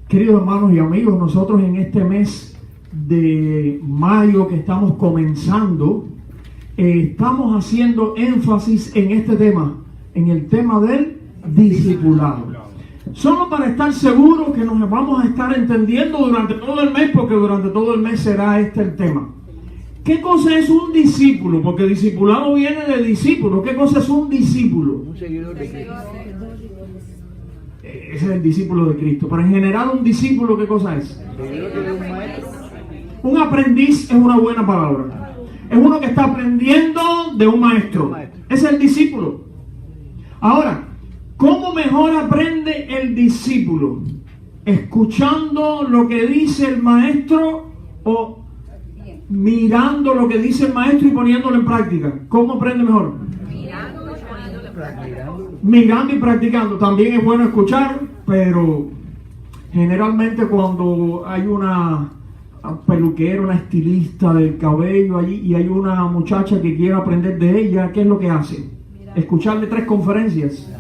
Queridos hermanos y amigos, nosotros en este mes de mayo que estamos comenzando, estamos haciendo énfasis en este tema, en el tema del discipulado. Solo para estar seguros que nos vamos a estar entendiendo durante todo el mes, porque durante todo el mes será este el tema. ¿Qué cosa es un discípulo? Porque discipulado viene de discípulo. ¿Qué cosa es un discípulo? Un seguidor de Cristo. Ese es el discípulo de Cristo. Pero en general, un discípulo, ¿qué cosa es? Un maestro. Un aprendiz es una buena palabra. Es uno que está aprendiendo de un maestro. Es el discípulo. Ahora, ¿cómo mejor aprende el discípulo? ¿Escuchando lo que dice el maestro o mirando lo que dice el maestro y poniéndolo en práctica? ¿Cómo aprende mejor? Mirando y practicando. También es bueno escuchar, pero generalmente cuando hay una peluquera, una estilista del cabello allí y hay una muchacha que quiere aprender de ella, ¿qué es lo que hace? Escucharle 3 conferencias.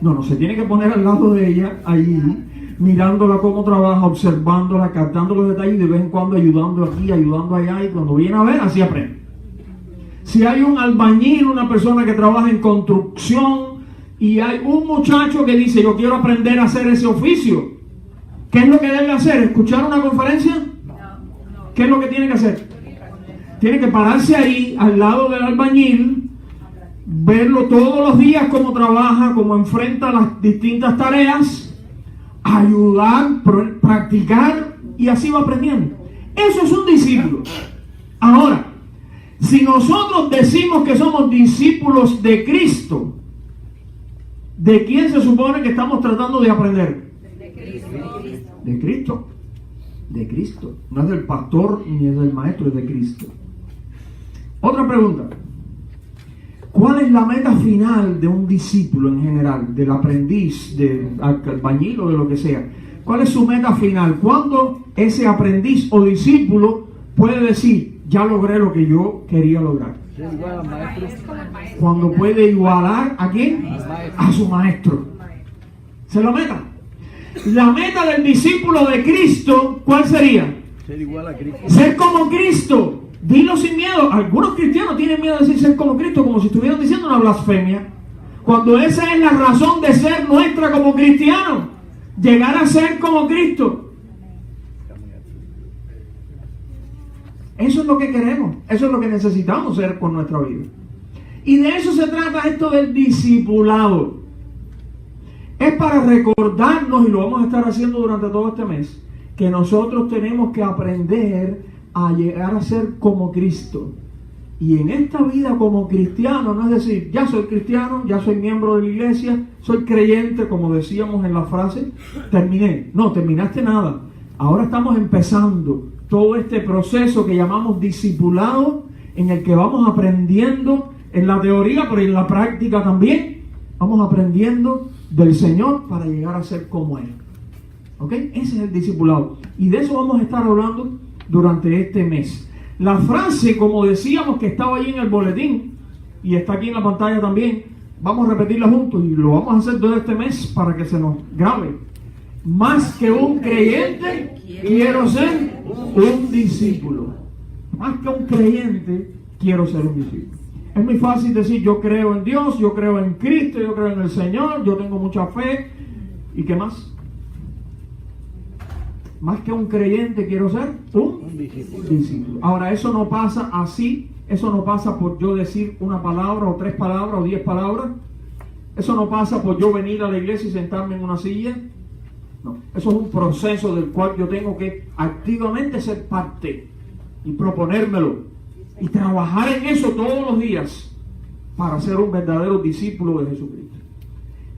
No, se tiene que poner al lado de ella allí, mirándola cómo trabaja, observándola, captando los detalles y de vez en cuando ayudando aquí, ayudando allá, y cuando viene a ver, así aprende. Si hay un albañil, una persona que trabaja en construcción, y hay un muchacho que dice, yo quiero aprender a hacer ese oficio, ¿qué es lo que debe hacer? ¿Escuchar una conferencia? ¿Qué es lo que tiene que hacer? Tiene que pararse ahí, al lado del albañil, verlo todos los días cómo trabaja, cómo enfrenta las distintas tareas, ayudar, practicar, y así va aprendiendo. Eso es un discípulo. Ahora, si nosotros decimos que somos discípulos de Cristo, ¿de quién se supone que estamos tratando de aprender? De Cristo. De Cristo. No es del pastor ni es del maestro, es de Cristo. Otra pregunta. ¿Cuál es la meta final de un discípulo en general? Del aprendiz, del albañil o de lo que sea. ¿Cuál es su meta final? ¿Cuándo ese aprendiz o discípulo puede decir, ya logré lo que yo quería lograr? Cuando puede igualar ¿a quién? A su maestro. ¿Se lo meta? La meta del discípulo de Cristo, ¿cuál sería? Ser igual a Cristo. Ser como Cristo. Dilo sin miedo. Algunos cristianos tienen miedo de decir ser como Cristo, como si estuvieran diciendo una blasfemia, cuando esa es la razón de ser nuestra como cristianos. Llegar a ser como Cristo. Eso es lo que queremos. Eso es lo que necesitamos ser con nuestra vida. Y de eso se trata esto del discipulado. Es para recordarnos, y lo vamos a estar haciendo durante todo este mes, que nosotros tenemos que aprender a llegar a ser como Cristo. Y en esta vida como cristiano, no es decir, ya soy cristiano, ya soy miembro de la iglesia, soy creyente, como decíamos en la frase, terminé. No, terminaste nada. Ahora estamos empezando todo este proceso que llamamos discipulado, en el que vamos aprendiendo en la teoría, pero en la práctica también, vamos aprendiendo del Señor para llegar a ser como Él. ¿Ok? Ese es el discipulado. Y de eso vamos a estar hablando durante este mes. La frase, como decíamos, que estaba ahí en el boletín, y está aquí en la pantalla también, vamos a repetirla juntos, y lo vamos a hacer todo este mes para que se nos grabe. Más que un creyente, quiero ser un discípulo. Más que un creyente, quiero ser un discípulo. Es muy fácil decir, yo creo en Dios, yo creo en Cristo, yo creo en el Señor, yo tengo mucha fe. ¿Y qué más? Más que un creyente, quiero ser un discípulo. Ahora, eso no pasa así. Eso no pasa por yo decir una palabra o 3 palabras o 10 palabras. Eso no pasa por yo venir a la iglesia y sentarme en una silla. No, eso es un proceso del cual yo tengo que activamente ser parte y proponérmelo y trabajar en eso todos los días para ser un verdadero discípulo de Jesucristo.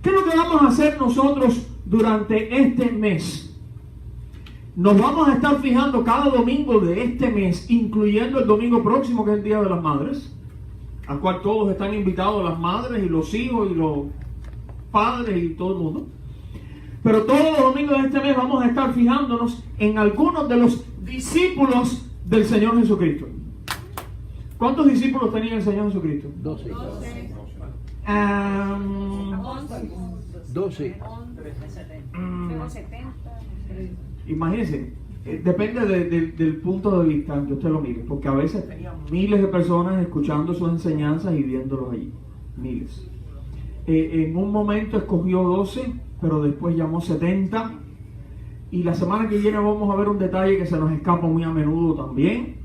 ¿Qué es lo que vamos a hacer nosotros durante este mes? Nos vamos a estar fijando cada domingo de este mes, incluyendo el domingo próximo, que es el Día de las Madres, al cual todos están invitados, las madres y los hijos y los padres y todo el mundo. Pero todos los domingos de este mes vamos a estar fijándonos en algunos de los discípulos del Señor Jesucristo. ¿Cuántos discípulos tenía el Señor Jesucristo? 12. 12. 12. Imagínense, depende del punto de vista en que usted lo mire, porque a veces tenía miles de personas escuchando sus enseñanzas y viéndolos allí, miles. En un momento escogió 12, pero después llamó 70, y la semana que viene vamos a ver un detalle que se nos escapa muy a menudo también.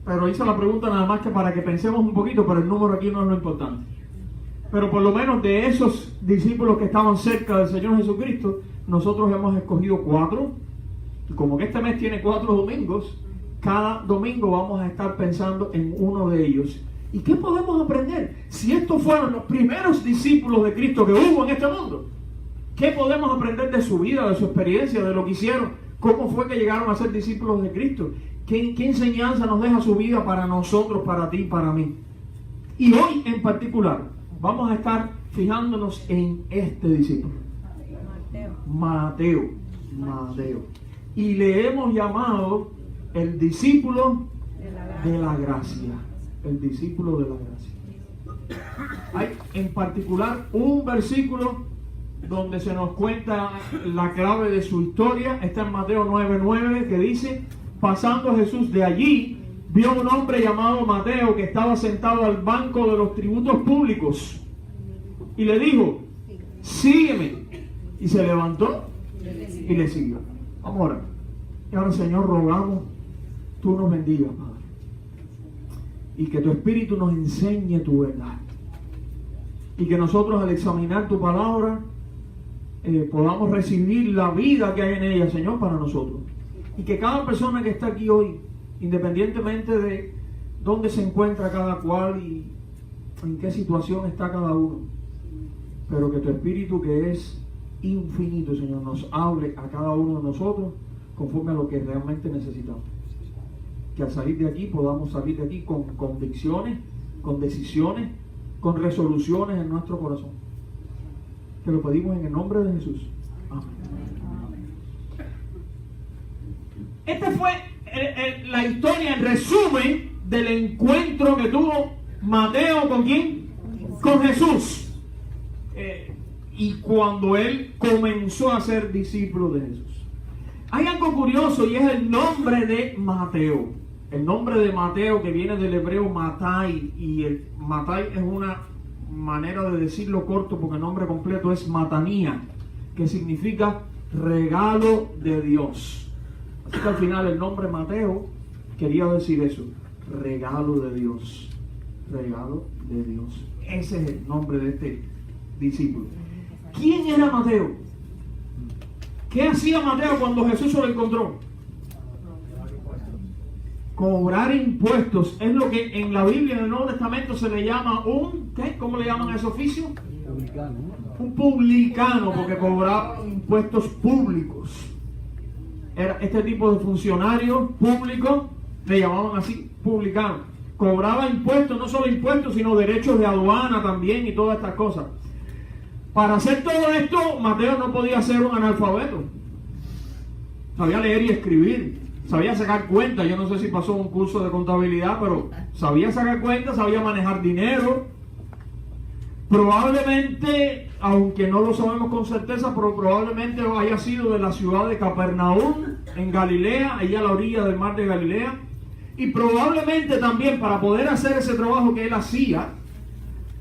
Pero hice la pregunta nada más que para que pensemos un poquito, pero el número aquí no es lo importante. Pero por lo menos de esos discípulos que estaban cerca del Señor Jesucristo, nosotros hemos escogido 4. Y como que este mes tiene 4 domingos, cada domingo vamos a estar pensando en uno de ellos. ¿Y qué podemos aprender? Si estos fueron los primeros discípulos de Cristo que hubo en este mundo, ¿qué podemos aprender de su vida, de su experiencia, de lo que hicieron? ¿Cómo fue que llegaron a ser discípulos de Cristo? ¿Qué enseñanza nos deja su vida para nosotros, para ti, para mí? Y hoy en particular vamos a estar fijándonos en este discípulo, Mateo. Y le hemos llamado el discípulo de la gracia. El discípulo de la gracia. Hay en particular un versículo donde se nos cuenta la clave de su historia. Está en Mateo 9:9, que dice: pasando Jesús de allí, vio un hombre llamado Mateo que estaba sentado al banco de los tributos públicos y le dijo: sígueme. Y se levantó y le siguió. Vamos a orar. Y ahora, Señor, rogamos tú nos bendigas, Padre, y que tu Espíritu nos enseñe tu verdad, y que nosotros al examinar tu palabra podamos recibir la vida que hay en ella, Señor, para nosotros. Y que cada persona que está aquí hoy, independientemente de dónde se encuentra cada cual y en qué situación está cada uno, pero que tu Espíritu, que es infinito, Señor, nos hable a cada uno de nosotros conforme a lo que realmente necesitamos. Que al salir de aquí podamos salir de aquí con convicciones, con decisiones, con resoluciones en nuestro corazón. Que lo pedimos en el nombre de Jesús. Amén. Esta fue la historia en resumen del encuentro que tuvo Mateo ¿con quién? Con Jesús. Y cuando él comenzó a ser discípulo de Jesús. Hay algo curioso y es el nombre de Mateo. El nombre de Mateo, que viene del hebreo Matai, y el Matai es una manera de decirlo corto porque el nombre completo es Matanía, que significa regalo de Dios. Así que al final el nombre Mateo quería decir eso, regalo de Dios, regalo de Dios. Ese es el nombre de este discípulo. ¿Quién era Mateo? ¿Qué hacía Mateo cuando Jesús se lo encontró? Cobrar impuestos. Es lo que en la Biblia, en el Nuevo Testamento, se le llama un, ¿qué? ¿Cómo le llaman a ese oficio? Publicano. Un publicano, porque cobraba impuestos públicos. Era este tipo de funcionario público, le llamaban así, publicano. Cobraba impuestos, no solo impuestos, sino derechos de aduana también y todas estas cosas. Para hacer todo esto, Mateo no podía ser un analfabeto. Sabía leer y escribir, sabía sacar cuentas. Yo no sé si pasó un curso de contabilidad, pero sabía sacar cuentas, sabía manejar dinero. Probablemente, aunque no lo sabemos con certeza, pero probablemente haya sido de la ciudad de Capernaum, en Galilea, ahí a la orilla del mar de Galilea. Y probablemente también, para poder hacer ese trabajo que él hacía,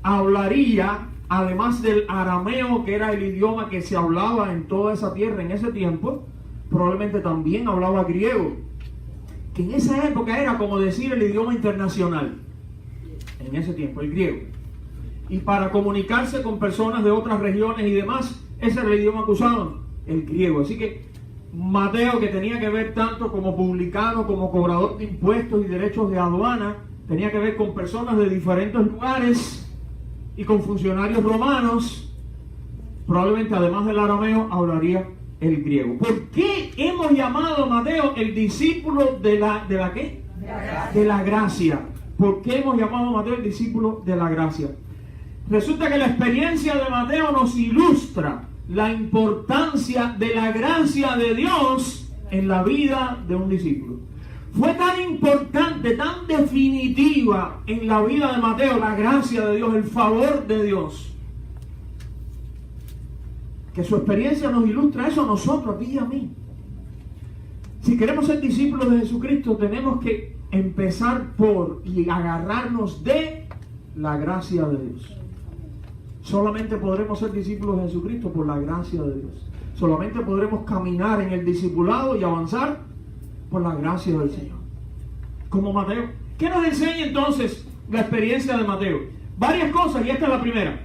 hablaría, además del arameo, que era el idioma que se hablaba en toda esa tierra en ese tiempo, probablemente también hablaba griego, que en esa época era como decir el idioma internacional, en ese tiempo, el griego. Y para comunicarse con personas de otras regiones y demás, ese era el idioma que usaban, el griego. Así que Mateo, que tenía que ver tanto como publicano, como cobrador de impuestos y derechos de aduana, tenía que ver con personas de diferentes lugares y con funcionarios romanos, probablemente además del arameo hablaría el griego. ¿Por qué hemos llamado a Mateo el discípulo de la ¿qué? De la gracia. ¿Por qué hemos llamado a Mateo el discípulo de la gracia? Resulta que la experiencia de Mateo nos ilustra la importancia de la gracia de Dios en la vida de un discípulo. Fue tan importante, tan definitiva en la vida de Mateo la gracia de Dios, el favor de Dios, que su experiencia nos ilustra eso a nosotros, a ti y a mí. Si queremos ser discípulos de Jesucristo, tenemos que empezar por y agarrarnos de la gracia de Dios. Solamente podremos ser discípulos de Jesucristo por la gracia de Dios. Solamente podremos caminar en el discipulado y avanzar por la gracia del Señor. Como Mateo. ¿Qué nos enseña entonces la experiencia de Mateo? Varias cosas, y esta es la primera.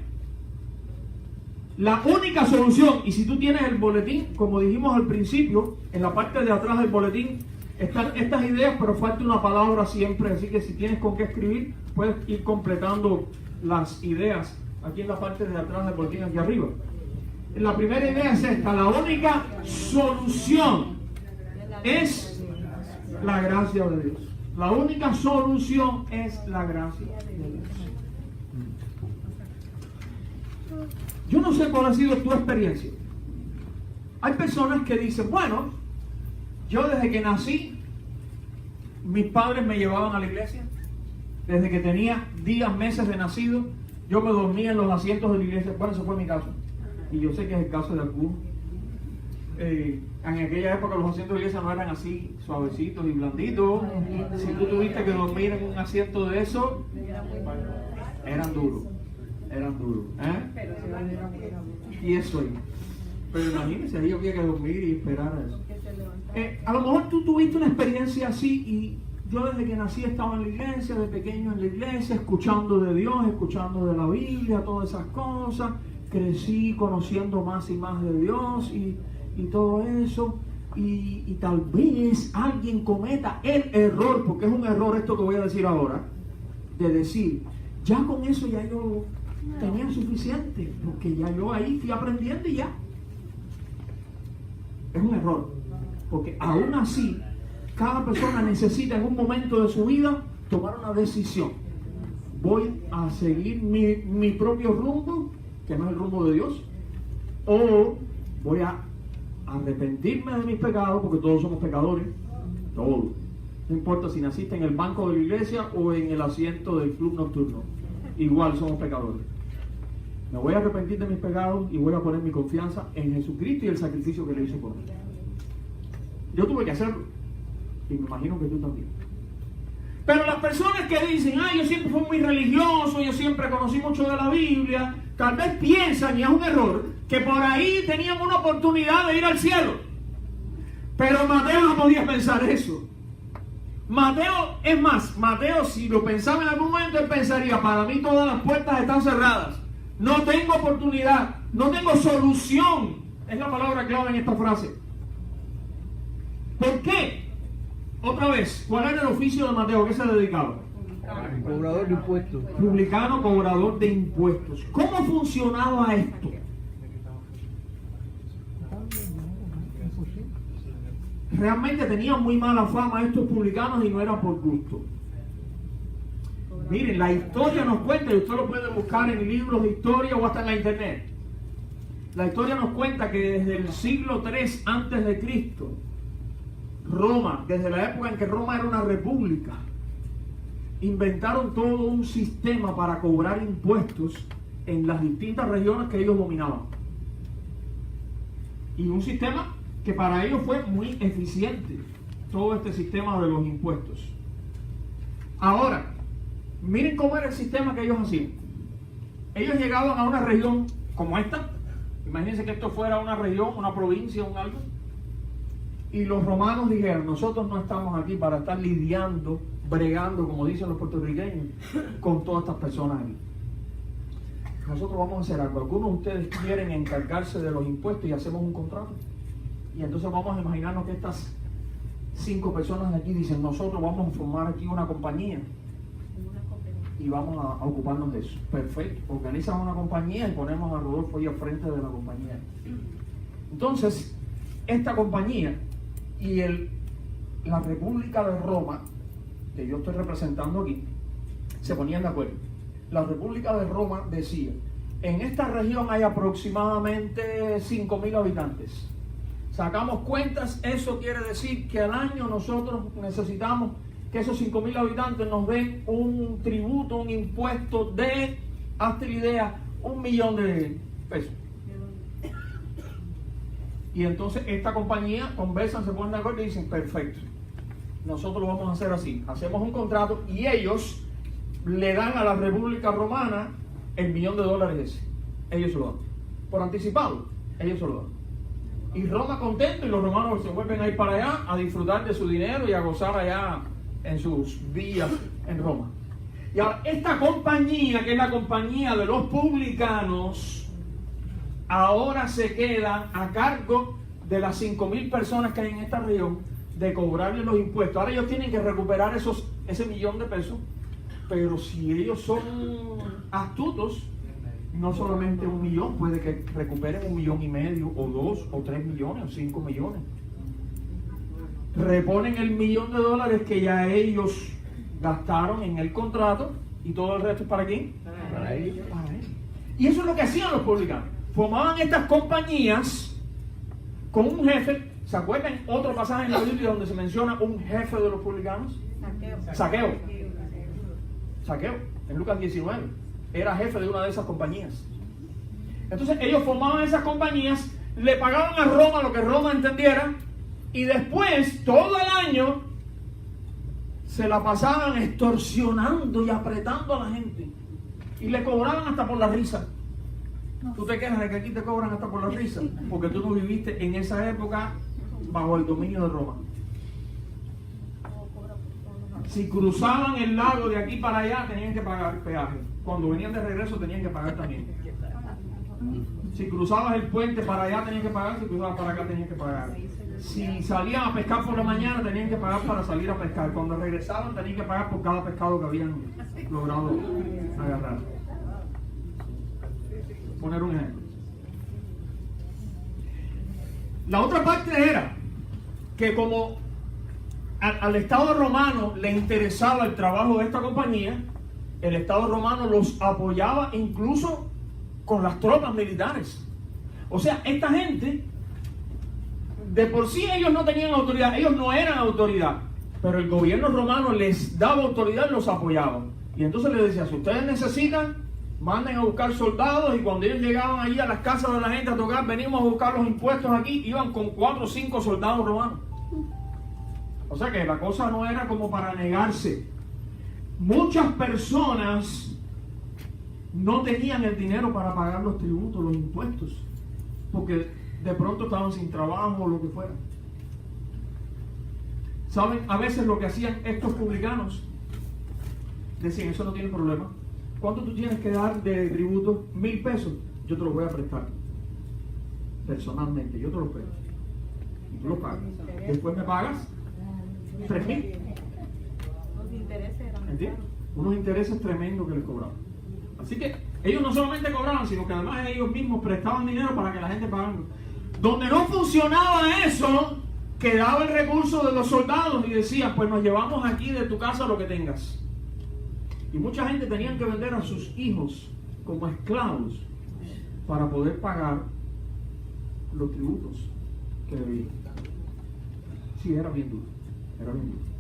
La única solución, y si tú tienes el boletín, como dijimos al principio, en la parte de atrás del boletín están estas ideas, pero falta una palabra siempre, así que si tienes con qué escribir, puedes ir completando las ideas aquí en la parte de atrás del boletín, aquí arriba. La primera idea es esta: la única solución es la gracia de Dios. La única solución es la gracia de Dios. Yo no sé cuál ha sido tu experiencia. Hay personas que dicen, bueno, yo desde que nací, mis padres me llevaban a la iglesia. Desde que tenía días, meses de nacido, yo me dormía en los asientos de la iglesia. Bueno, ese fue mi caso. Y yo sé que es el caso de algunos. En aquella época los asientos de la iglesia no eran así suavecitos y blanditos. Si tú tuviste que dormir en un asiento de eso, eran duros. Eran duros. Y eso ahí. Pero imagínense, ahí había que dormir y esperar a eso. A lo mejor tú tuviste una experiencia así, y yo desde que nací estaba en la iglesia, de pequeño en la iglesia, escuchando de Dios, escuchando de la Biblia, todas esas cosas. Crecí conociendo más y más de Dios y todo eso. Y tal vez alguien cometa el error, porque es un error esto que voy a decir ahora, de decir, ya con eso ya yo tenía suficiente, porque ya yo ahí fui aprendiendo y ya. Es un error, porque aún así cada persona necesita en un momento de su vida tomar una decisión. Voy a seguir mi propio rumbo, que no es el rumbo de Dios, o voy a arrepentirme de mis pecados, porque todos somos pecadores, todos. No importa si naciste en el banco de la iglesia o en el asiento del club nocturno, igual somos pecadores. Me voy a arrepentir de mis pecados y voy a poner mi confianza en Jesucristo y el sacrificio que le hizo por mí. Yo tuve que hacerlo, y me imagino que tú también. Pero las personas que dicen, yo siempre fui muy religioso, yo siempre conocí mucho de la Biblia, tal vez piensan, y es un error, que por ahí tenían una oportunidad de ir al cielo. Pero Mateo no podía pensar eso. Mateo, es más, Mateo, si lo pensaba en algún momento, él pensaría, para mí todas las puertas están cerradas. No tengo oportunidad, no tengo solución. Es la palabra clave en esta frase. ¿Por qué? Otra vez, ¿cuál era el oficio de Mateo? ¿Qué se dedicaba? Cobrador de impuestos. Publicano, cobrador de impuestos. ¿Cómo funcionaba esto? Realmente tenían muy mala fama estos publicanos y no era por gusto. Miren, la historia nos cuenta, y usted lo puede buscar en libros de historia o hasta en la internet. La historia nos cuenta que desde el siglo III antes de Cristo, Roma, desde la época en que Roma era una república, inventaron todo un sistema para cobrar impuestos en las distintas regiones que ellos dominaban. Y un sistema que para ellos fue muy eficiente, todo este sistema de los impuestos. Ahora, miren cómo era el sistema que ellos hacían. Ellos llegaban a una región como esta. Imagínense que esto fuera una región, una provincia, un algo. Y los romanos dijeron, nosotros no estamos aquí para estar lidiando, bregando, como dicen los puertorriqueños, con todas estas personas aquí. Nosotros vamos a hacer algo. Algunos de ustedes quieren encargarse de los impuestos y hacemos un contrato. Y entonces vamos a imaginarnos que estas 5 personas de aquí dicen, nosotros vamos a formar aquí una compañía y vamos a ocuparnos de eso. Perfecto, organizan una compañía y ponemos a Rodolfo ahí al frente de la compañía. Entonces, esta compañía y la República de Roma, que yo estoy representando aquí, se ponían de acuerdo. La República de Roma decía, en esta región hay aproximadamente 5.000 habitantes. Sacamos cuentas, eso quiere decir que al año nosotros necesitamos que esos 5.000 habitantes nos den un tributo, un impuesto de, hazte la idea, $1.000.000 de pesos. Y entonces esta compañía conversan, se ponen de acuerdo y dicen, perfecto, nosotros lo vamos a hacer así, hacemos un contrato y ellos le dan a la República Romana el $1.000.000 ese. Ellos se lo dan. Por anticipado, ellos se lo dan. Y Roma contento y los romanos se vuelven a ir para allá a disfrutar de su dinero y a gozar allá en sus días en Roma. Y ahora, esta compañía, que es la compañía de los publicanos, ahora se queda a cargo de las 5.000 personas que hay en esta región de cobrarles los impuestos. Ahora ellos tienen que recuperar ese $1.000.000, pero si ellos son astutos, no solamente 1 millón, puede que recuperen 1,5 millones, o 2, o 3 millones, o 5 millones. Reponen el $1.000.000 que ya ellos gastaron en el contrato y todo el resto es ¿para quién? Para ellos. Para ellos. Y eso es lo que hacían los publicanos. Formaban estas compañías con un jefe. ¿Se acuerdan otro pasaje en la Biblia donde se menciona un jefe de los publicanos? Saqueo, en Lucas 19. Era jefe de una de esas compañías. Entonces ellos formaban esas compañías, le pagaban a Roma lo que Roma entendiera, y después, todo el año, se la pasaban extorsionando y apretando a la gente. Y le cobraban hasta por la risa. Tú te quejas de que aquí te cobran hasta por la risa, porque tú no viviste en esa época bajo el dominio de Roma. Si cruzaban el lago de aquí para allá, tenían que pagar peaje. Cuando venían de regreso, tenían que pagar también. Si cruzabas el puente para allá, tenían que pagar. Si cruzabas para acá, tenían que pagar. Si salían a pescar por la mañana, tenían que pagar para salir a pescar. Cuando regresaban, tenían que pagar por cada pescado que habían logrado agarrar. Poner un ejemplo. La otra parte era que como al Estado romano le interesaba el trabajo de esta compañía, el Estado romano los apoyaba incluso con las tropas militares. O sea, esta gente, de por sí ellos no tenían autoridad, ellos no eran autoridad, pero el gobierno romano les daba autoridad y los apoyaba. Y entonces les decía, si ustedes necesitan, manden a buscar soldados, y cuando ellos llegaban allí a las casas de la gente a tocar, venimos a buscar los impuestos aquí, iban con 4 o 5 soldados romanos. O sea que la cosa no era como para negarse. Muchas personas no tenían el dinero para pagar los tributos, los impuestos, porque de pronto estaban sin trabajo o lo que fuera. ¿Saben? A veces lo que hacían estos publicanos, decían, eso no tiene problema. ¿Cuánto tú tienes que dar de tributo? 1,000 pesos. Yo te lo voy a prestar. Personalmente, yo te lo presto. Y tú lo pagas. Después me pagas 3,000. ¿Entiendes? Unos intereses tremendos que les cobraban. Así que ellos no solamente cobraban, sino que además ellos mismos prestaban dinero para que la gente pagara. Donde no funcionaba eso, quedaba el recurso de los soldados y decían, pues nos llevamos aquí de tu casa lo que tengas. Y mucha gente tenían que vender a sus hijos como esclavos para poder pagar los tributos que debían. Sí, era bien duro. Era bien duro.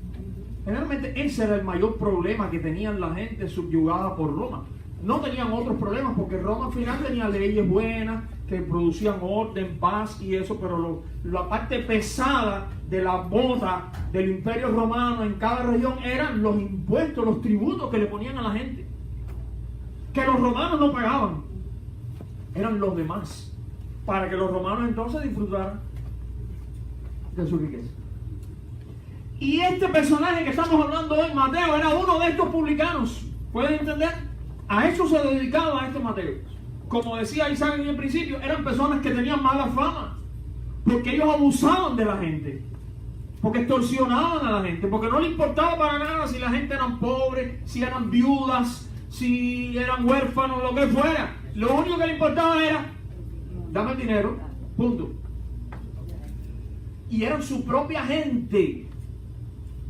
Generalmente ese era el mayor problema que tenían la gente subyugada por Roma. No tenían otros problemas porque Roma al final tenía leyes buenas que producían orden, paz y eso, pero la parte pesada de la bota del imperio romano en cada región eran los impuestos, los tributos que le ponían a la gente, que los romanos no pagaban, eran los demás, para que los romanos entonces disfrutaran de su riqueza. Y este personaje que estamos hablando hoy, Mateo, era uno de estos publicanos. ¿Pueden entender? A eso se dedicaba este Mateo. Como decía Isaac en el principio, eran personas que tenían mala fama, porque ellos abusaban de la gente, porque extorsionaban a la gente, porque no les importaba para nada si la gente eran pobres, si eran viudas, si eran huérfanos, lo que fuera. Lo único que le importaba era, dame el dinero, punto. Y eran su propia gente.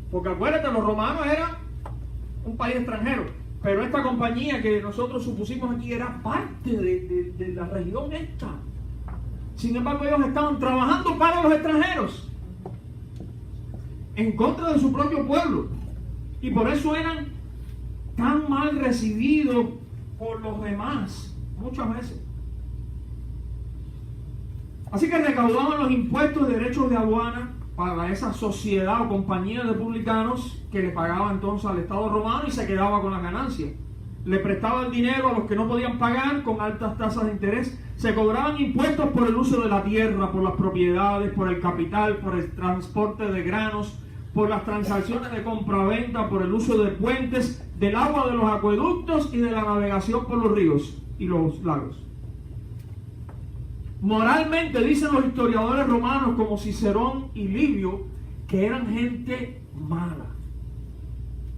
Porque acuérdate, los romanos eran un país extranjero, pero esta compañía que nosotros supusimos aquí era parte de la región esta. Sin embargo, ellos estaban trabajando para los extranjeros, en contra de su propio pueblo. Y por eso eran tan mal recibidos por los demás, muchas veces. Así que recaudaban los impuestos y derechos de aduana para esa sociedad o compañía de publicanos que le pagaba entonces al Estado romano y se quedaba con las ganancias. Le prestaban dinero a los que no podían pagar con altas tasas de interés. Se cobraban impuestos por el uso de la tierra, por las propiedades, por el capital, por el transporte de granos, por las transacciones de compra-venta, por el uso de puentes, del agua de los acueductos y de la navegación por los ríos y los lagos. Moralmente dicen los historiadores romanos como Cicerón y Livio que eran gente mala,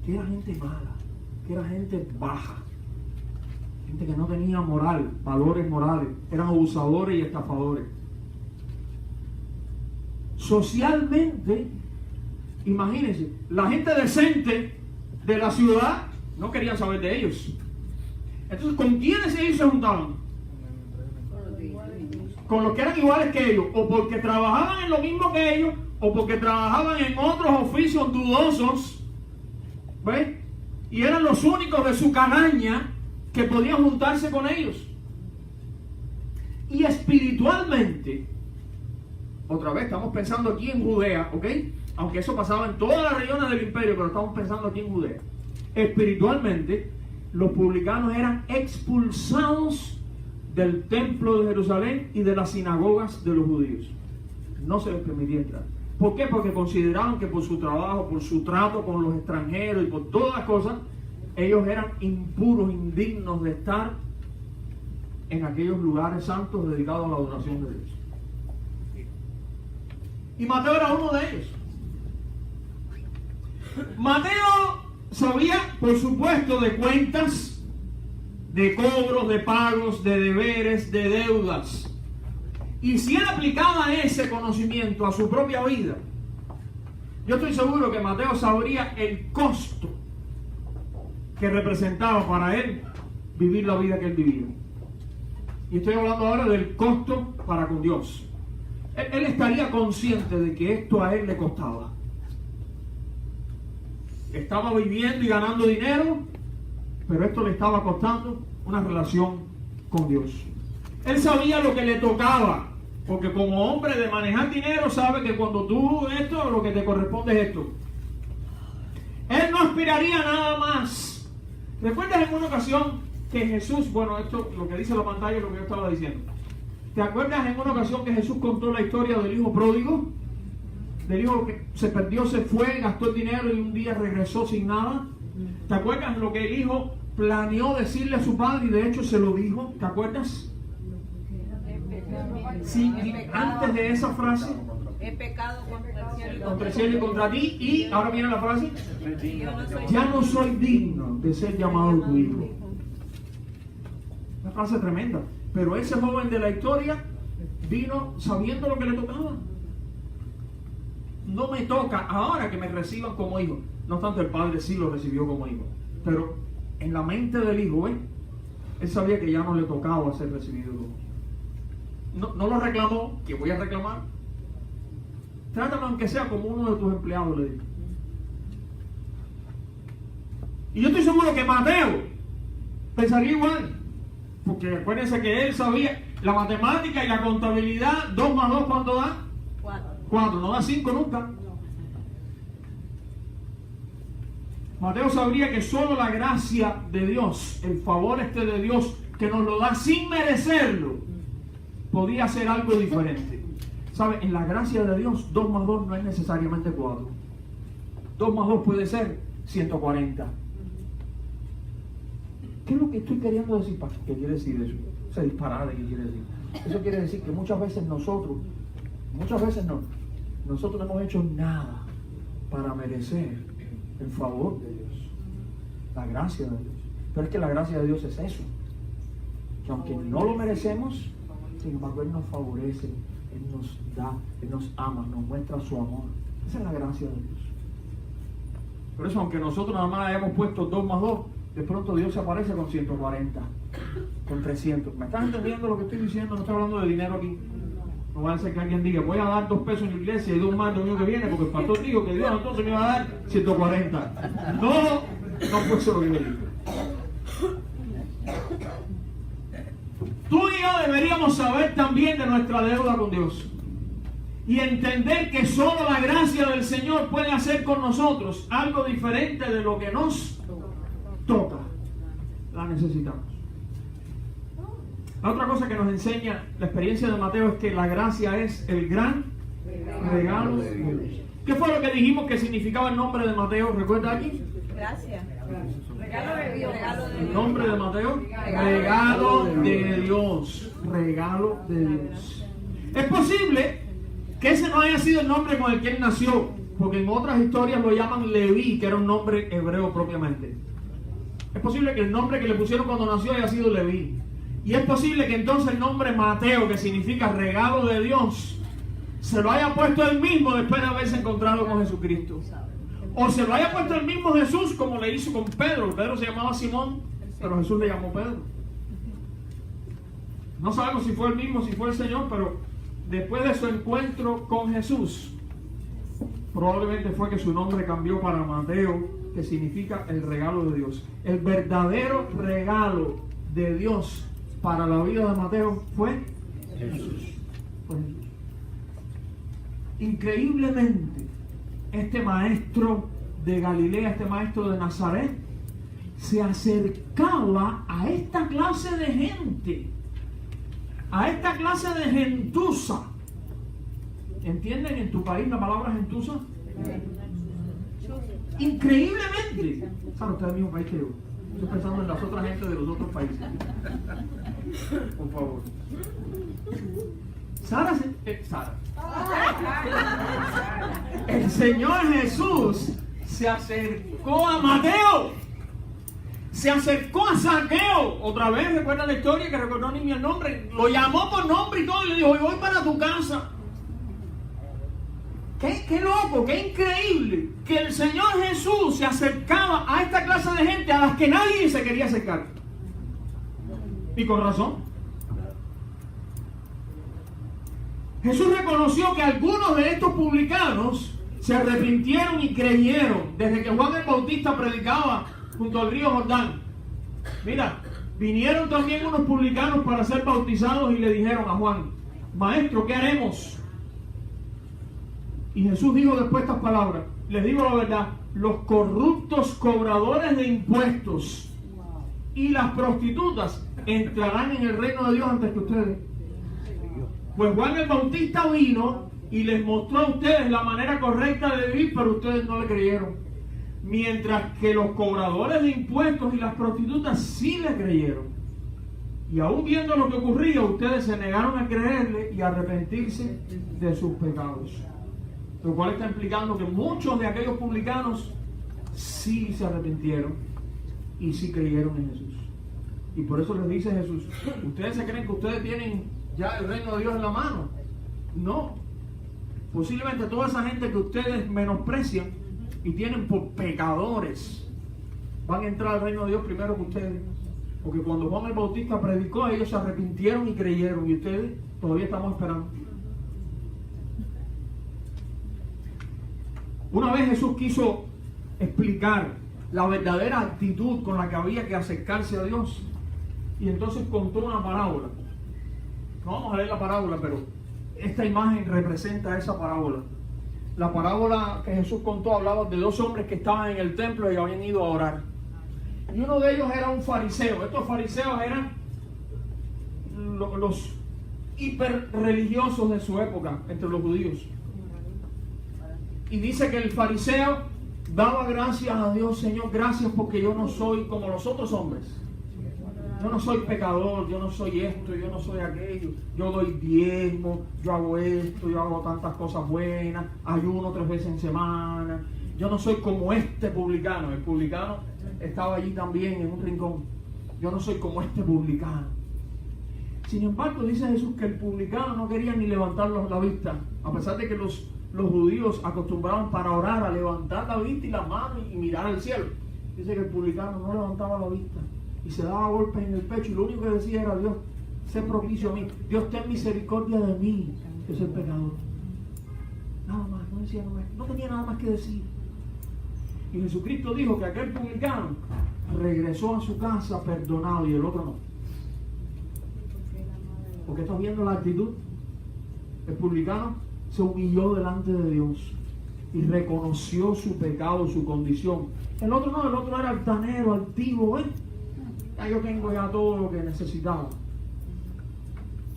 que era gente baja, gente que no tenía moral, valores morales, eran abusadores y estafadores. Socialmente, imagínense, la gente decente de la ciudad no querían saber de ellos. Entonces, ¿con quiénes ellos se juntaban? Con los que eran iguales que ellos, o porque trabajaban en lo mismo que ellos, o porque trabajaban en otros oficios dudosos, ¿ves? Y eran los únicos de su calaña que podían juntarse con ellos. Y espiritualmente, otra vez estamos pensando aquí en Judea, ¿ok? Aunque eso pasaba en todas las regiones del imperio, pero estamos pensando aquí en Judea. Espiritualmente, los publicanos eran expulsados del templo de Jerusalén y de las sinagogas de los judíos. No se les permitía entrar. ¿Por qué? Porque consideraban que por su trabajo, por su trato con los extranjeros y por todas las cosas, ellos eran impuros, indignos de estar en aquellos lugares santos dedicados a la adoración de Dios. Y Mateo era uno de ellos. Mateo sabía, por supuesto, de cuentas, de cobros, de pagos, de deberes, de deudas. Y si él aplicaba ese conocimiento a su propia vida, yo estoy seguro que Mateo sabría el costo que representaba para él vivir la vida que él vivía. Y estoy hablando ahora del costo para con Dios. Él estaría consciente de que esto a él le costaba. Estaba viviendo y ganando dinero, pero esto le estaba costando una relación con Dios. Él sabía lo que le tocaba, porque como hombre de manejar dinero sabe que cuando tú esto, lo que te corresponde es esto. Él no aspiraría a nada más. ¿Recuerdas en una ocasión que Jesús, bueno, esto lo que dice la pantalla es lo que yo estaba diciendo. ¿Te acuerdas en una ocasión que Jesús contó la historia del hijo pródigo? Del hijo que se perdió, se fue, gastó el dinero y un día regresó sin nada. ¿Te acuerdas lo que el hijo planeó decirle a su padre y de hecho se lo dijo? ¿Te acuerdas? Sí, antes de esa frase, he pecado contra el cielo y contra ti, y ahora viene la frase, ya no soy digno de ser llamado tu hijo. Una frase tremenda, pero ese joven de la historia vino sabiendo lo que le tocaba. No me toca ahora que me reciban como hijo. No obstante, el padre sí lo recibió como hijo, pero en la mente del hijo, él sabía que ya no le tocaba ser recibido como hijo. No lo reclamó, que voy a reclamar. Trátalo aunque sea como uno de tus empleados, le dijo. Y yo estoy seguro que Mateo pensaría igual, porque acuérdense que él sabía la matemática y la contabilidad. 2 más 2, ¿cuánto da? 4, no da 5 nunca. Mateo sabría que solo la gracia de Dios, el favor de Dios que nos lo da sin merecerlo, podía hacer algo diferente. ¿Sabe? En la gracia de Dios, 2 más 2 no es necesariamente 4. 2 más 2 puede ser 140. ¿Qué es lo que estoy queriendo decir, pastor? ¿Qué quiere decir eso? Esa disparada, ¿qué quiere decir? Eso quiere decir que muchas veces nosotros no hemos hecho nada para merecer el favor de Dios, la gracia de Dios. Pero es que la gracia de Dios es eso, que aunque no lo merecemos, sin embargo Él nos favorece, Él nos da, Él nos ama, nos muestra su amor. Esa es la gracia de Dios. Por eso, aunque nosotros nada más hayamos puesto 2 más 2, de pronto Dios se aparece con 140, con 300. ¿Me estás entendiendo lo que estoy diciendo? No estoy hablando de dinero aquí. No va a ser que alguien diga, voy a dar 2 pesos en la iglesia y 2 más el año que viene, porque el pastor dijo que Dios entonces me va a dar 140. No fue eso lo que me dijo. Tú y yo deberíamos saber también de nuestra deuda con Dios y entender que solo la gracia del Señor puede hacer con nosotros algo diferente de lo que nos toca. La necesitamos. La otra cosa que nos enseña la experiencia de Mateo es que la gracia es el gran regalo de Dios. ¿Qué fue lo que dijimos que significaba el nombre de Mateo? ¿Recuerda aquí? Gracias. Regalo de Dios. El nombre de Mateo, regalo de Dios. Regalo de Dios. Es posible que ese no haya sido el nombre con el que él nació, porque en otras historias lo llaman Leví, que era un nombre hebreo propiamente. Es posible que el nombre que le pusieron cuando nació haya sido Leví. Y es posible que entonces el nombre Mateo, que significa regalo de Dios, se lo haya puesto él mismo después de haberse encontrado con Jesucristo. O se lo haya puesto el mismo Jesús, como le hizo con Pedro. Pedro se llamaba Simón, pero Jesús le llamó Pedro. No sabemos si fue el mismo, si fue el Señor, pero después de su encuentro con Jesús, probablemente fue que su nombre cambió para Mateo, que significa el regalo de Dios. El verdadero regalo de Dios para la vida de Mateo fue Jesús. Fue Jesús. Increíblemente, este maestro de Galilea, este maestro de Nazaret, se acercaba a esta clase de gente, a esta clase de gentuza. ¿Entienden en tu país la palabra gentuza? Increíblemente. Sara, usted es el mismo país que yo. Estoy pensando en las otras gentes de los otros países. Por favor. Sara. El Señor Jesús se acercó a Mateo. Se acercó a Zaqueo. Otra vez, recuerda la historia que recordó ni el nombre. Lo llamó por nombre y todo. Y le dijo: voy para tu casa. Qué loco, qué increíble que el Señor Jesús se acercaba a esta clase de gente a las que nadie se quería acercar. Y con razón. Jesús reconoció que algunos de estos publicanos se arrepintieron y creyeron desde que Juan el Bautista predicaba junto al río Jordán. Mira, vinieron también unos publicanos para ser bautizados y le dijeron a Juan: Maestro, ¿qué haremos? Y Jesús dijo después estas palabras: les digo la verdad, los corruptos cobradores de impuestos y las prostitutas entrarán en el reino de Dios antes que ustedes. Pues Juan el Bautista vino y les mostró a ustedes la manera correcta de vivir, pero ustedes no le creyeron. Mientras que los cobradores de impuestos y las prostitutas sí le creyeron. Y aún viendo lo que ocurría, ustedes se negaron a creerle y a arrepentirse de sus pecados. Lo cual está implicando que muchos de aquellos publicanos sí se arrepintieron y sí creyeron en Jesús. Y por eso les dice Jesús: ¿ustedes se creen que ustedes tienen ya el reino de Dios en la mano? No. Posiblemente toda esa gente que ustedes menosprecian y tienen por pecadores van a entrar al reino de Dios primero que ustedes. Porque cuando Juan el Bautista predicó, ellos se arrepintieron y creyeron, y ustedes todavía estamos esperando. Una vez Jesús quiso explicar la verdadera actitud con la que había que acercarse a Dios, y entonces contó una parábola. No vamos a leer la parábola, pero esta imagen representa esa parábola. La parábola que Jesús contó hablaba de dos hombres que estaban en el templo y habían ido a orar. Y uno de ellos era un fariseo. Estos fariseos eran los hiper religiosos de su época entre los judíos. Y dice que el fariseo daba gracias a Dios: Señor, gracias porque yo no soy como los otros hombres. Yo no soy pecador, yo no soy esto, yo no soy aquello. Yo doy diezmo, yo hago esto, yo hago tantas cosas buenas, ayuno 3 veces en semana. Yo no soy como este publicano. El publicano estaba allí también en un rincón. Yo no soy como este publicano. Sin embargo, dice Jesús que el publicano no quería ni levantar la vista, a pesar de que los judíos acostumbraban para orar a levantar la vista y la mano y mirar al cielo. Dice que el publicano no levantaba la vista y se daba golpes en el pecho, y lo único que decía era: Dios, sé propicio a mí, Dios, ten misericordia de mí, que soy pecador. Nada más, no decía nada más, no tenía nada más que decir. Y Jesucristo dijo que aquel publicano regresó a su casa perdonado y el otro no. Porque estás viendo la actitud. El publicano se humilló delante de Dios y reconoció su pecado, su condición. El otro no, el otro era altanero, altivo, ya yo tengo ya todo lo que necesitaba.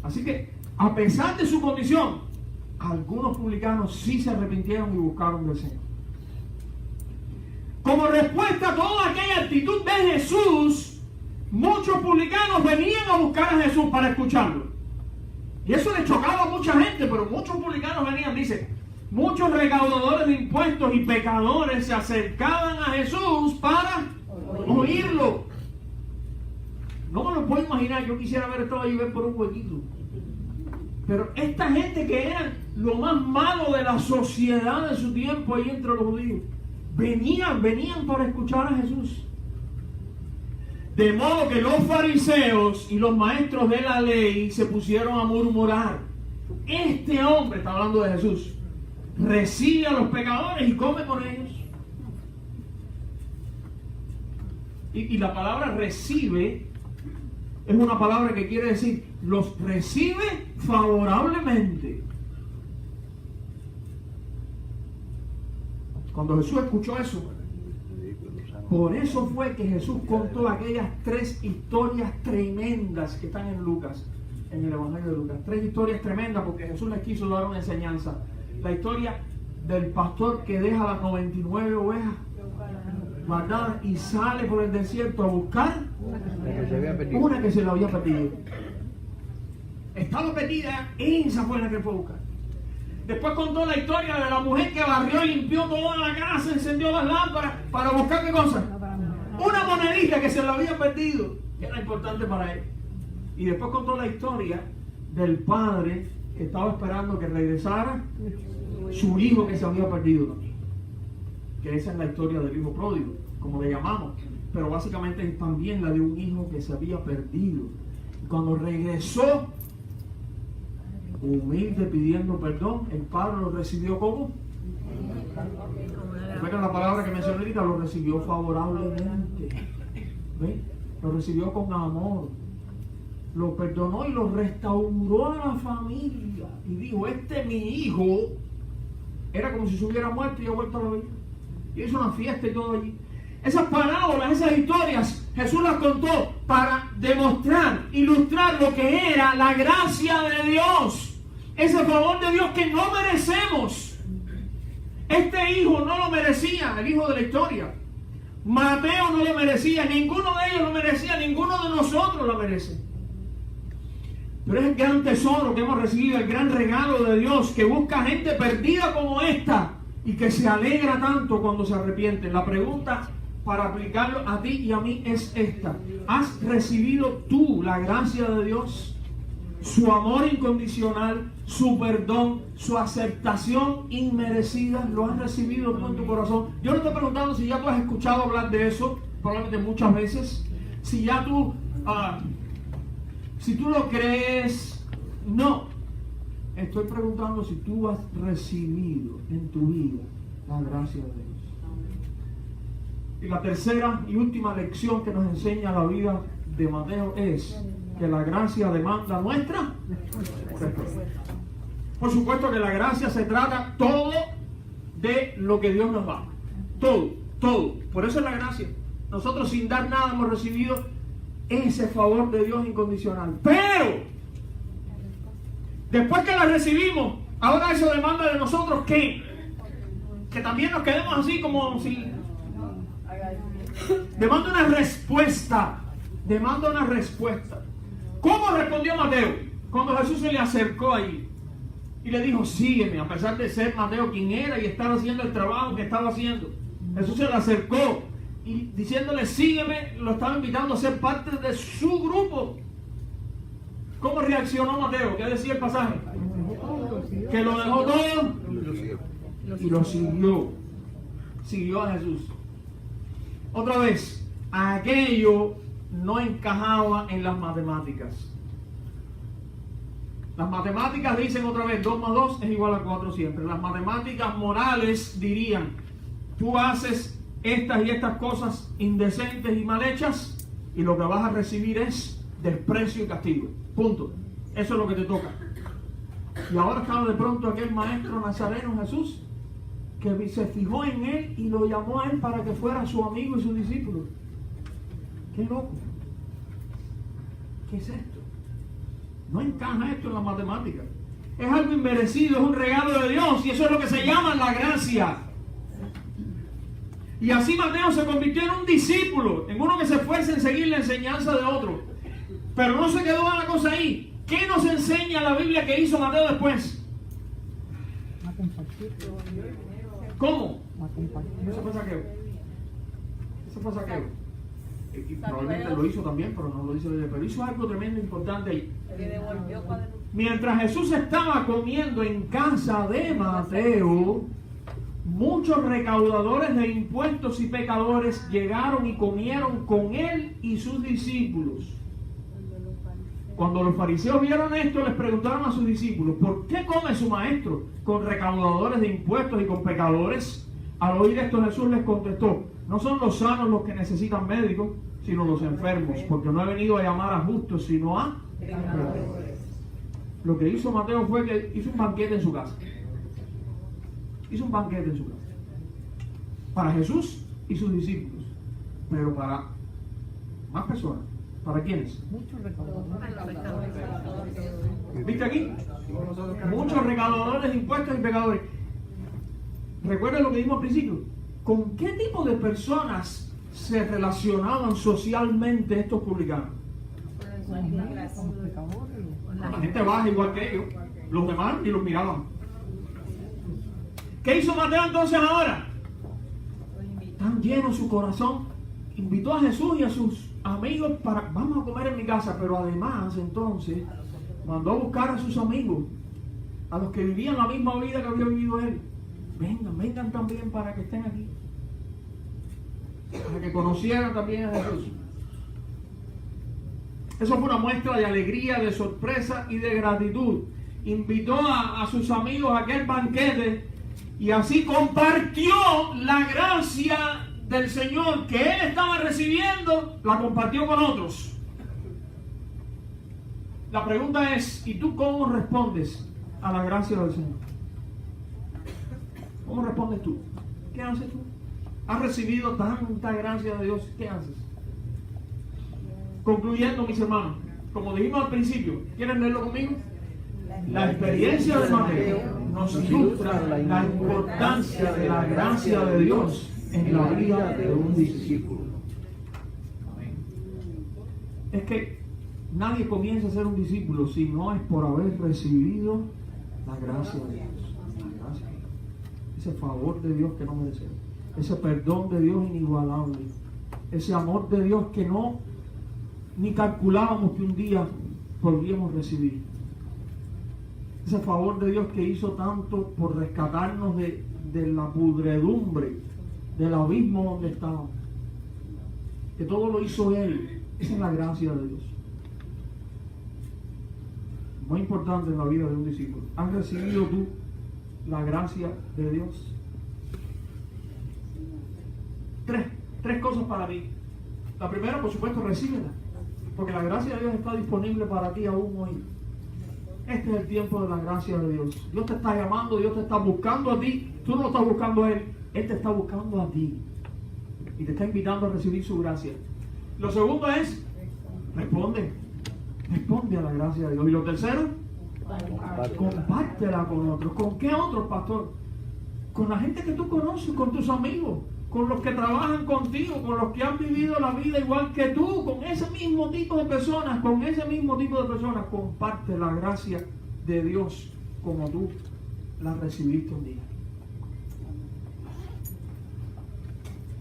Así que, a pesar de su condición, algunos publicanos sí se arrepintieron y buscaron del Señor. Como respuesta a toda aquella actitud de Jesús, muchos publicanos venían a buscar a Jesús para escucharlo. Y eso le chocaba a mucha gente, pero muchos publicanos venían, dice, muchos recaudadores de impuestos y pecadores se acercaban a Jesús para oírlo. No me lo puedo imaginar, yo quisiera haber estado ahí y ver por un huequito. Pero esta gente que era lo más malo de la sociedad de su tiempo ahí entre los judíos, venían para escuchar a Jesús. De modo que los fariseos y los maestros de la ley se pusieron a murmurar. Este hombre, está hablando de Jesús, recibe a los pecadores y come con ellos. Y la palabra recibe es una palabra que quiere decir los recibe favorablemente. Cuando Jesús escuchó eso, por eso fue que Jesús contó aquellas 3 historias tremendas que están en Lucas, en el Evangelio de Lucas. 3 historias tremendas porque Jesús les quiso dar una enseñanza. La historia del pastor que deja las 99 ovejas guardadas y sale por el desierto a buscar una que se le había perdido. Estaba perdida, esa fue la que fue a buscar. Después contó la historia de la mujer que barrió y limpió toda la casa, encendió las lámparas para buscar ¿qué cosa? Una monedita que se la había perdido, que era importante para él. Y después contó la historia del padre que estaba esperando que regresara su hijo que se había perdido. Que esa es la historia del hijo pródigo, como le llamamos. Pero básicamente es también la de un hijo que se había perdido. Y cuando regresó, humilde pidiendo perdón, el padre lo recibió como recuerden la palabra que mencioné ahorita, lo recibió favorablemente. ¿Ve? Lo recibió con amor, lo perdonó y lo restauró a la familia y dijo, mi hijo era como si se hubiera muerto y ha vuelto a la vida, y hizo una fiesta y todo allí. Esas parábolas, esas historias, Jesús las contó para demostrar, ilustrar lo que era la gracia de Dios, ese favor de Dios que no merecemos. Este hijo no lo merecía, el hijo de la historia. Mateo no lo merecía, ninguno de ellos lo merecía, ninguno de nosotros lo merece. Pero es el gran tesoro que hemos recibido, el gran regalo de Dios que busca gente perdida como esta y que se alegra tanto cuando se arrepienten. La pregunta para aplicarlo a ti y a mí es esta: ¿has recibido tú la gracia de Dios? Su amor incondicional, su perdón, su aceptación inmerecida, ¿lo has recibido tú en tu corazón? Yo no estoy preguntando si ya tú has escuchado hablar de eso, probablemente muchas veces, si ya tú, si tú lo crees, no. Estoy preguntando si tú has recibido en tu vida la gracia de Dios. Y la tercera y última lección que nos enseña la vida de Mateo es que la gracia demanda nuestra respuesta. Por supuesto que la gracia se trata todo de lo que Dios nos da. Todo. Por eso es la gracia. Nosotros sin dar nada hemos recibido ese favor de Dios incondicional. Pero después que la recibimos, ahora eso demanda de nosotros que también nos quedemos así como si... Demanda una respuesta. ¿Cómo respondió Mateo cuando Jesús se le acercó ahí y le dijo, sígueme? A pesar de ser Mateo quien era y estar haciendo el trabajo que estaba haciendo, Jesús se le acercó y diciéndole, sígueme, lo estaba invitando a ser parte de su grupo. ¿Cómo reaccionó Mateo? ¿Qué decía el pasaje? Que lo dejó todo y lo siguió. Siguió a Jesús. Otra vez, aquello no encajaba en las matemáticas. Las matemáticas dicen otra vez 2 más 2 es igual a 4 siempre. Las matemáticas morales dirían, tú haces estas y estas cosas indecentes y mal hechas y lo que vas a recibir es desprecio y castigo. Punto. Eso es lo que te toca. Y ahora estaba de pronto aquel maestro nazareno Jesús, que se fijó en él y lo llamó a él para que fuera su amigo y su discípulo. ¡Qué loco! ¿Qué es esto? No encaja esto en la matemática. Es algo inmerecido, es un regalo de Dios, y eso es lo que se llama la gracia. Y así Mateo se convirtió en un discípulo, en uno que se esfuerza en seguir la enseñanza de otro. Pero no se quedó la cosa ahí. ¿Qué nos enseña la Biblia que hizo Mateo después? ¿Cómo? Eso fue saqueo. Eso fue saqueo. Y probablemente lo hizo también, pero no lo dice la Biblia. Pero hizo algo tremendo importante ahí. Mientras Jesús estaba comiendo en casa de Mateo, muchos recaudadores de impuestos y pecadores llegaron y comieron con él y sus discípulos. Cuando los fariseos vieron esto, les preguntaron a sus discípulos: ¿por qué come su maestro con recaudadores de impuestos y con pecadores? Al oír esto, Jesús les contestó: no son los sanos los que necesitan médicos, sino los enfermos, porque no he venido a llamar a justos, sino a pecadores. Lo que hizo Mateo fue que hizo un banquete en su casa. Hizo un banquete en su casa. Para Jesús y sus discípulos. Pero para más personas. ¿Para quiénes? Muchos recaudadores. ¿Viste aquí? Muchos recaudadores de impuestos y pecadores. Recuerden lo que dijimos al principio. ¿Con qué tipo de personas se relacionaban socialmente estos publicanos? Con los pecadores. La gente baja igual que ellos. Los demás ni los miraban. ¿Qué hizo Mateo entonces ahora? Tan lleno su corazón, invitó a Jesús y a sus amigos para: vamos a comer en mi casa. Pero además entonces mandó a buscar a sus amigos, a los que vivían la misma vida que había vivido él. Vengan también para que estén aquí, para que conocieran también a Jesús. Eso fue una muestra de alegría, de sorpresa y de gratitud. Invitó a sus amigos a aquel banquete y así compartió la gracia del Señor que él estaba recibiendo, la compartió con otros. La pregunta es: ¿y tú cómo respondes a la gracia del Señor? ¿Cómo respondes tú? ¿Qué haces tú? ¿Has recibido tanta gracia de Dios? ¿Qué haces? Concluyendo, mis hermanos, como dijimos al principio, ¿quieren leerlo conmigo? La experiencia de Mateo nos ilustra la importancia de la gracia de Dios en la vida de un discípulo. Es que nadie comienza a ser un discípulo si no es por haber recibido la gracia de Dios. La gracia. Ese favor de Dios que no merecemos. Ese perdón de Dios inigualable. Ese amor de Dios que no ni calculábamos que un día podríamos recibir. Ese favor de Dios que hizo tanto por rescatarnos de la pudredumbre, del abismo donde estábamos. Que todo lo hizo Él. Esa es la gracia de Dios. Muy importante en la vida de un discípulo. ¿Has recibido tú la gracia de Dios? Tres cosas para ti. La primera, por supuesto, recíbela. Porque la gracia de Dios está disponible para ti aún hoy. Este es el tiempo de la gracia de Dios. Dios te está llamando, Dios te está buscando a ti. Tú no lo estás buscando a Él, Él te está buscando a ti. Y te está invitando a recibir su gracia. Lo segundo es: responde a la gracia de Dios. Y lo tercero, compártela con otros. ¿Con qué otros, pastor? Con la gente que tú conoces, con tus amigos, con los que trabajan contigo, con los que han vivido la vida igual que tú, con ese mismo tipo de personas, comparte la gracia de Dios como tú la recibiste un día.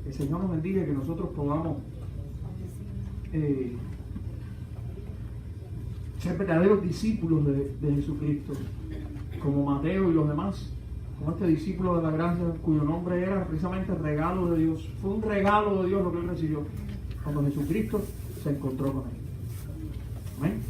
El Señor nos bendiga, que nosotros podamos ser verdaderos discípulos de Jesucristo, como Mateo y los demás, como este discípulo de la gracia, cuyo nombre era precisamente el regalo de Dios. Fue un regalo de Dios lo que él recibió cuando Jesucristo se encontró con él. Amén.